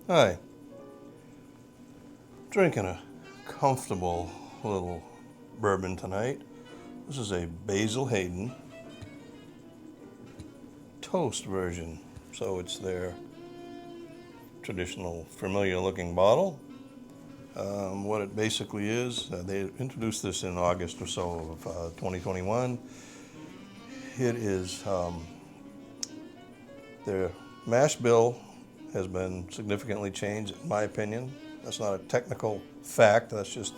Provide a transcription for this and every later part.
Hi, drinking a comfortable little bourbon tonight. This is a Basil Hayden toast version. So it's their traditional familiar looking bottle. What it basically is, they introduced this in August or so of 2021. It is their mash bill has been significantly changed, in my opinion. That's not a technical fact. That's just,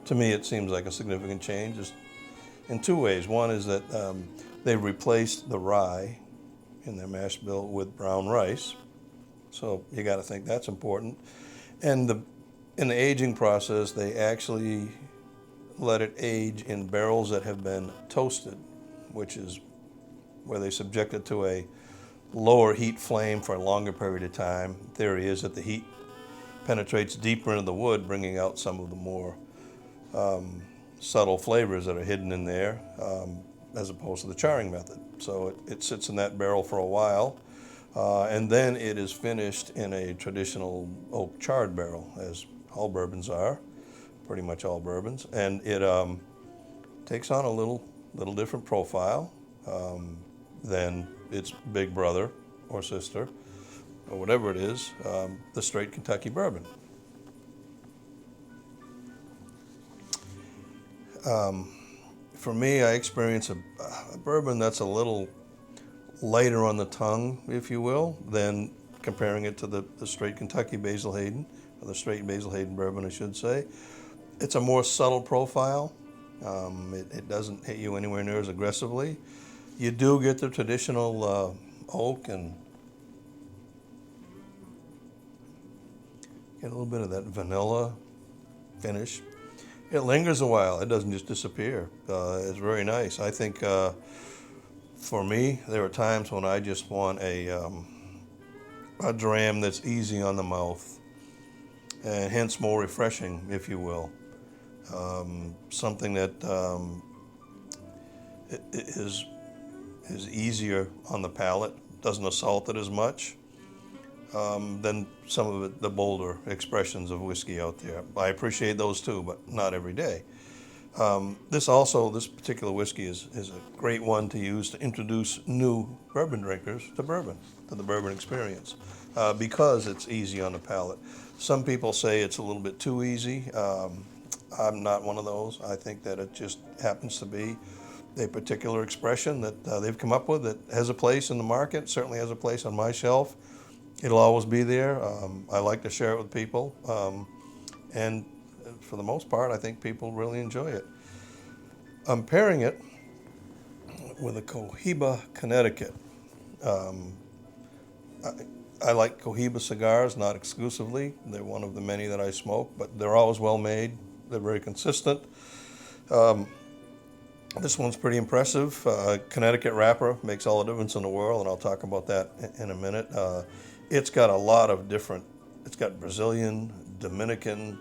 to me, it seems like a significant change. Just in two ways. One is that they replaced the rye in their mash bill with brown rice. So you got to think that's important. And in the aging process, they actually let it age in barrels that have been toasted, which is where they subject it to a lower heat flame for a longer period of time. Theory is that the heat penetrates deeper into the wood, bringing out some of the more subtle flavors that are hidden in there, as opposed to the charring method. So it sits in that barrel for a while, and then it is finished in a traditional oak charred barrel, as all bourbons are, pretty much all bourbons, and it takes on a little different profile than its big brother or sister, or whatever it is, the straight Kentucky bourbon. For me, I experience a bourbon that's a little lighter on the tongue, if you will, than comparing it to the straight Kentucky Basil Hayden, or the straight Basil Hayden bourbon, I should say. It's a more subtle profile. It doesn't hit you anywhere near as aggressively. You do get the traditional oak and get a little bit of that vanilla finish. It lingers a while. It doesn't just disappear. It's very nice. I think for me, there are times when I just want a dram that's easy on the mouth and hence more refreshing, if you will. Something that is easier on the palate, doesn't assault it as much than some of the bolder expressions of whiskey out there. I appreciate those too, but not every day. This particular whiskey is a great one to use to introduce new bourbon drinkers to the bourbon experience, because it's easy on the palate. Some people say it's a little bit too easy. I'm not one of those. I think that it just happens to be a particular expression that they've come up with that has a place in the market, certainly has a place on my shelf. It'll always be there. I like to share it with people. And for the most part, I think people really enjoy it. I'm pairing it with a Cohiba Connecticut. I like Cohiba cigars, not exclusively. They're one of the many that I smoke, but they're always well made. They're very consistent. This one's pretty impressive. Connecticut wrapper makes all the difference in the world, and I'll talk about that in a minute. It's got a lot of different, it's got Brazilian, Dominican,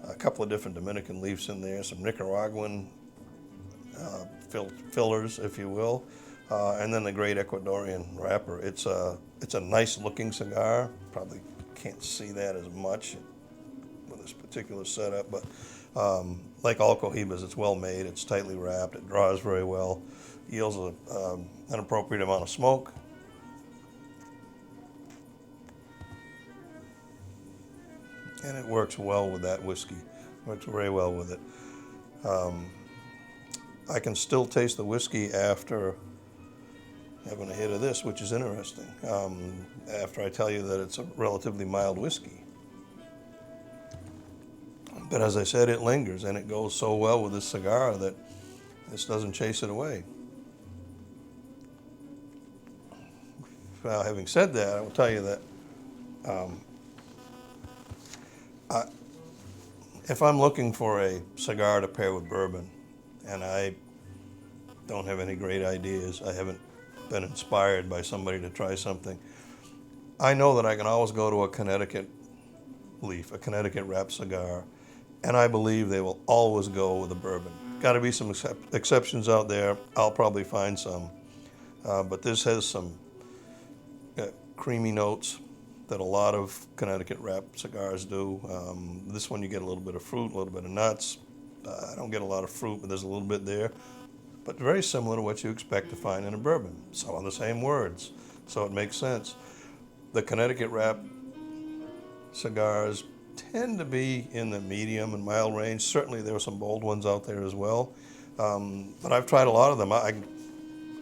a couple of different Dominican leaves in there, some Nicaraguan fillers, if you will, and then the great Ecuadorian wrapper. It's a nice looking cigar. Probably can't see that as much with this particular setup, but like all Cohibas, it's well made, it's tightly wrapped, it draws very well, yields an appropriate amount of smoke. And it works well with that whiskey. Works very well with it. I can still taste the whiskey after having a hit of this, which is interesting. After I tell you that it's a relatively mild whiskey. But as I said, it lingers, and it goes so well with this cigar that this doesn't chase it away. Well, having said that, I will tell you that if I'm looking for a cigar to pair with bourbon, and I don't have any great ideas, I haven't been inspired by somebody to try something, I know that I can always go to a Connecticut leaf, a Connecticut wrapped cigar, and I believe they will always go with a bourbon. Got to be some exceptions out there. I'll probably find some, but this has some creamy notes, that a lot of Connecticut wrap cigars do. This one you get a little bit of fruit, a little bit of nuts. I don't get a lot of fruit, but there's a little bit there. But very similar to what you expect to find in a bourbon. Some of the same words, so it makes sense. The Connecticut wrap cigars tend to be in the medium and mild range. Certainly there are some bold ones out there as well. But I've tried a lot of them. I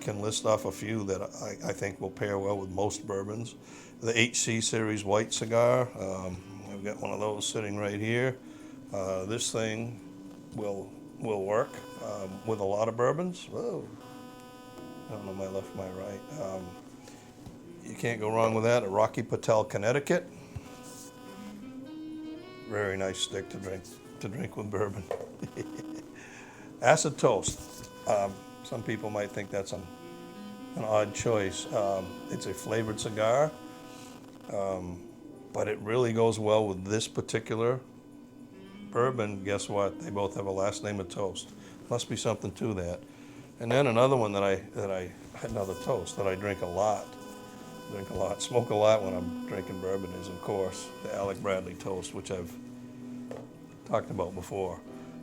can list off a few that I think will pair well with most bourbons. The HC Series white cigar, I've got one of those sitting right here. This thing will work with a lot of bourbons. Whoa. I don't know my left, my right. You can't go wrong with that. A Rocky Patel, Connecticut. Very nice stick to drink with bourbon. Acid Toast. Some people might think that's an odd choice. It's a flavored cigar, but it really goes well with this particular bourbon. Guess what? They both have a last name of Toast. Must be something to that. And then another one another toast that I drink a lot, smoke a lot when I'm drinking bourbon is, of course, the Alec Bradley Toast, which I've talked about before.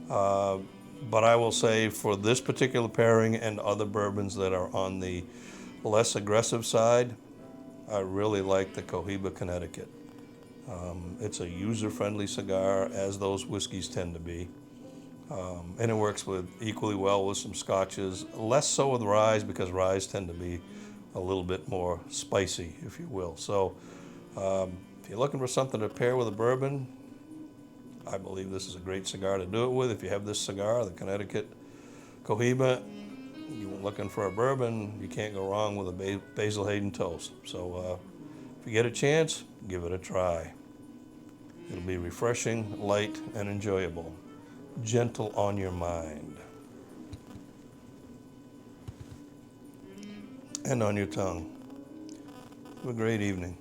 But I will say for this particular pairing and other bourbons that are on the less aggressive side, I really like the Cohiba Connecticut. It's a user-friendly cigar, as those whiskeys tend to be. And it works equally well with some scotches, less so with ryes because ryes tend to be a little bit more spicy, if you will. So if you're looking for something to pair with a bourbon, I believe this is a great cigar to do it with. If you have this cigar, the Connecticut Cohiba, you're looking for a bourbon, you can't go wrong with a Basil Hayden Toast. So if you get a chance, give it a try. It'll be refreshing, light, and enjoyable. Gentle on your mind. And on your tongue. Have a great evening.